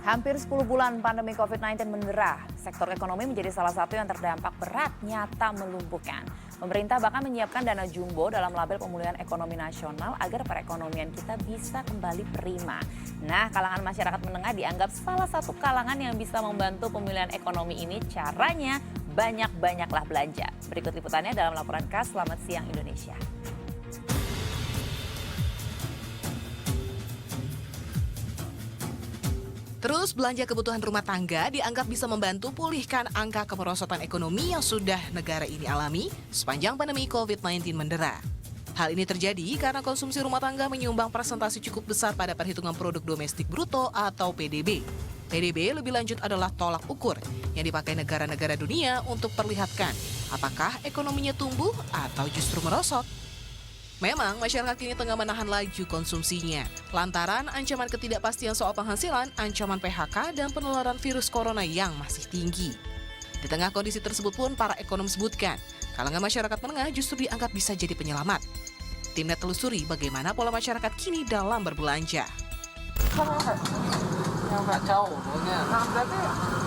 Hampir 10 bulan pandemi COVID-19 mendera, sektor ekonomi menjadi salah satu yang terdampak berat, nyata melumpuhkan. Pemerintah bahkan menyiapkan dana jumbo dalam label pemulihan ekonomi nasional agar perekonomian kita bisa kembali prima. Nah, kalangan masyarakat menengah dianggap salah satu kalangan yang bisa membantu pemulihan ekonomi ini. Caranya banyak-banyaklah belanja. Berikut liputannya dalam laporan khas Selamat Siang Indonesia. Terus belanja kebutuhan rumah tangga dianggap bisa membantu pulihkan angka kemerosotan ekonomi yang sudah negara ini alami sepanjang pandemi COVID-19 mendera. Hal ini terjadi karena konsumsi rumah tangga menyumbang persentase cukup besar pada perhitungan produk domestik bruto atau PDB. PDB lebih lanjut adalah tolak ukur yang dipakai negara-negara dunia untuk perlihatkan apakah ekonominya tumbuh atau justru merosot. Memang masyarakat kini tengah menahan laju konsumsinya lantaran ancaman ketidakpastian soal penghasilan, ancaman PHK, dan penularan virus corona yang masih tinggi. Di tengah kondisi tersebut pun para ekonom sebutkan, kalangan masyarakat menengah justru dianggap bisa jadi penyelamat. Timnet telusuri bagaimana pola masyarakat kini dalam berbelanja. Yang nggak jauh pokoknya. Nah, berarti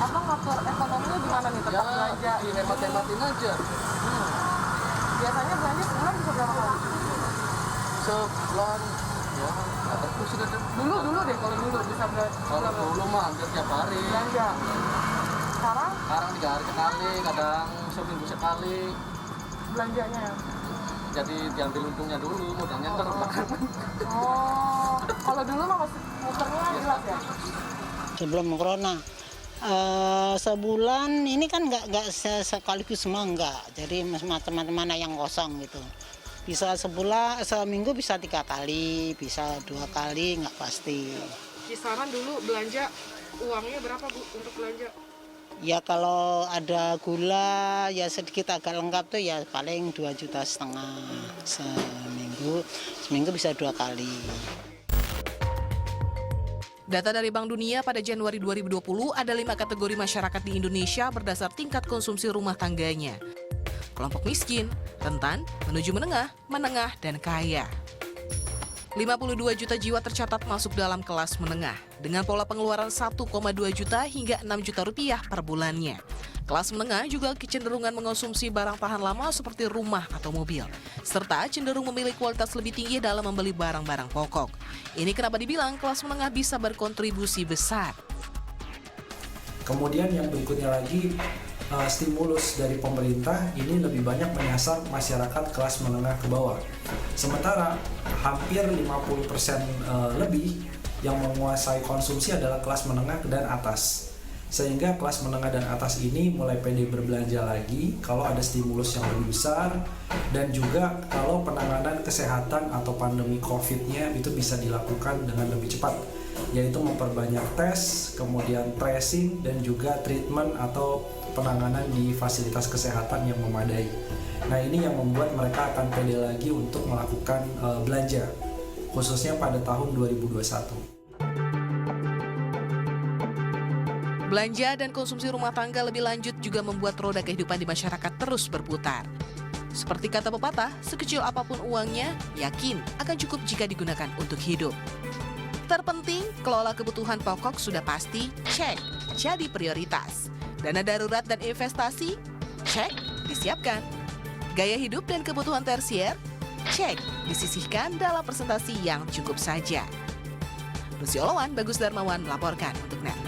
abang ngatur ekonominya gimana nih? Tetap belanja? Dihemat-hematin aja. Biasanya belanja sebulan bisa berapa kali? Sebulan, ya, nggak tentu sih. Dulu deh, kalau dulu bisa Kalau dulu mah hampir tiap hari. belanja. Sekarang Sekarang 3 hari sekali, kadang seminggu sekali. belanjanya. Jadi diambil untungnya dulu, modalnya ntar belakangan. Oh, kalau dulu mah muternya jelas ya? Sebelum corona sebulan ini kan nggak sekaligus semua nggak, jadi teman-teman yang kosong gitu. Bisa sebulan, seminggu bisa 3 kali, bisa 2 kali, nggak pasti. Kisaran dulu belanja uangnya berapa Bu untuk belanja? Ya kalau ada gula ya sedikit agak lengkap tuh ya paling 2,5 juta seminggu bisa 2 kali. Data dari Bank Dunia pada Januari 2020 ada 5 kategori masyarakat di Indonesia berdasar tingkat konsumsi rumah tangganya. Kelompok miskin, rentan, menuju menengah, dan kaya. 52 juta jiwa tercatat masuk dalam kelas menengah dengan pola pengeluaran 1,2 juta hingga 6 juta rupiah per bulannya. Kelas menengah juga kecenderungan mengonsumsi barang tahan lama seperti rumah atau mobil, serta cenderung memilih kualitas lebih tinggi dalam membeli barang-barang pokok. Ini kenapa dibilang kelas menengah bisa berkontribusi besar. Kemudian yang berikutnya lagi, stimulus dari pemerintah ini lebih banyak menyasar masyarakat kelas menengah ke bawah. Sementara hampir 50% lebih yang menguasai konsumsi adalah kelas menengah dan atas. Sehingga kelas menengah dan atas ini mulai pede berbelanja lagi kalau ada stimulus yang lebih besar, dan juga kalau penanganan kesehatan atau pandemi COVID-nya itu bisa dilakukan dengan lebih cepat, yaitu memperbanyak tes, kemudian tracing, dan juga treatment atau penanganan di fasilitas kesehatan yang memadai. Nah, ini yang membuat mereka akan pede lagi untuk melakukan belanja, khususnya pada tahun 2021. Belanja dan konsumsi rumah tangga lebih lanjut juga membuat roda kehidupan di masyarakat terus berputar. Seperti kata pepatah, sekecil apapun uangnya, yakin akan cukup jika digunakan untuk hidup. Terpenting, kelola kebutuhan pokok sudah pasti, cek, jadi prioritas. Dana darurat dan investasi, cek, disiapkan. Gaya hidup dan kebutuhan tersier, cek, disisihkan dalam presentasi yang cukup saja. Lucy Olawan, Bagus Darmawan melaporkan untuk NET.